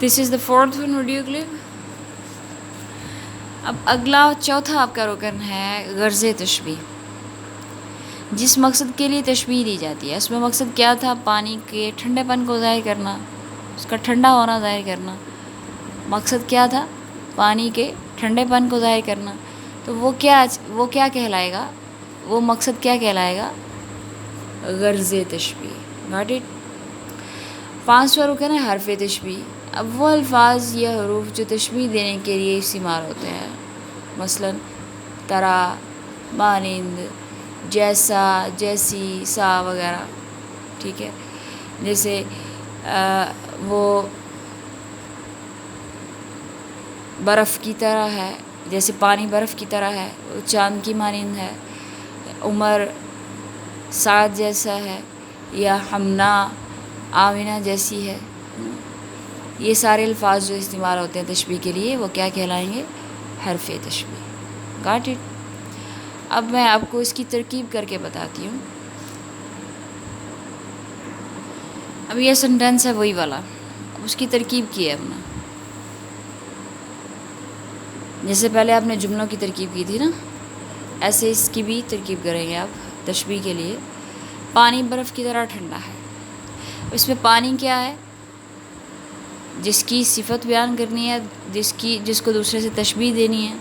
This is the fourth one video clip. اب اگلا چوتھا آپ کا رکن ہے غرض تشبیہ. جس مقصد کے لیے تشبیہ دی جاتی ہے اس میں مقصد کیا تھا؟ پانی کے ٹھنڈے پن کو ظاہر کرنا، اس کا ٹھنڈا ہونا ظاہر کرنا. مقصد کیا تھا؟ پانی کے ٹھنڈے پن کو ظاہر کرنا. تو وہ کیا کہلائے گا؟ وہ مقصد کیا کہلائے گا؟ غرض تشبیہ. Got it? پانچواں رکن ہے حرف تشبیہ. اب وہ الفاظ یا حروف جو تشبیہ دینے کے لیے استعمال ہوتے ہیں، مثلا طرح، مانند، جیسا، جیسی، سا وغیرہ. ٹھیک ہے، جیسے وہ برف کی طرح ہے، جیسے پانی برف کی طرح ہے، وہ چاند کی مانند ہے. عمر سعد جیسا ہے، یا ہمنا آمنہ جیسی ہے. یہ سارے الفاظ جو استعمال ہوتے ہیں تشبیہ کے لیے وہ کیا کہلائیں گے؟ حرف تشبیہ. Got it? اب میں آپ کو اس کی ترکیب کر کے بتاتی ہوں. اب یہ سنٹینس ہے وہی والا، اب اس کی ترکیب کی ہے ہم نے. جیسے پہلے آپ نے جملوں کی ترکیب کی تھی نا، ایسے اس کی بھی ترکیب کریں گے آپ تشبیہ کے لیے. پانی برف کی طرح ٹھنڈا ہے. اس میں پانی کیا ہے؟ جس کی صفت بیان کرنی ہے، جس کو دوسرے سے تشبیہ دینی ہے،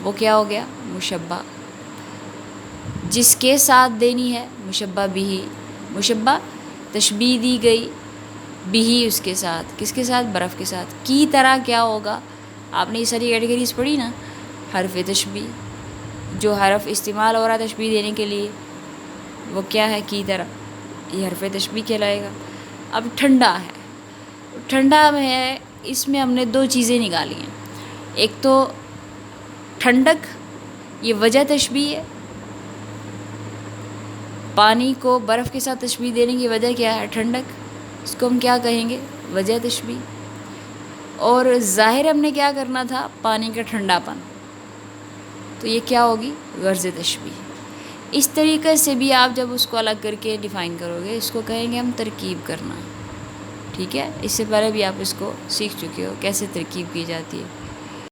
وہ کیا ہو گیا؟ مشبہ. جس کے ساتھ دینی ہے مشبہ بھی. مشبہ تشبیہ دی گئی بھی اس کے ساتھ. کس کے ساتھ؟ برف کے ساتھ. کی طرح کیا ہوگا؟ آپ نے یہ ساری کیٹیگریز پڑھی نا. حرف تشبیہ، جو حرف استعمال ہو رہا ہے تشبیہ دینے کے لیے وہ کیا ہے؟ کی طرح. یہ حرف تشبیہ کہلائے گا. اب ٹھنڈا ہے. ٹھنڈا میں ہے، اس میں ہم نے دو چیزیں نکالی ہیں. ایک تو ٹھنڈک، یہ وجہ تشبیہ ہے. پانی کو برف کے ساتھ تشبیہ دینے کی وجہ کیا ہے؟ ٹھنڈک. اس کو ہم کیا کہیں گے؟ وجہ تشبیہ. اور ظاہر ہم نے کیا کرنا تھا؟ پانی کا ٹھنڈا پن. تو یہ کیا ہوگی؟ غرض تشبیہ. اس طریقے سے بھی آپ جب اس کو الگ کر کے ڈیفائن کرو گے، اس کو کہیں گے ہم ترکیب کرنا. ٹھیک ہے، اس سے پہلے بھی آپ اس کو سیکھ چکے ہو کیسے ترکیب کی جاتی ہے.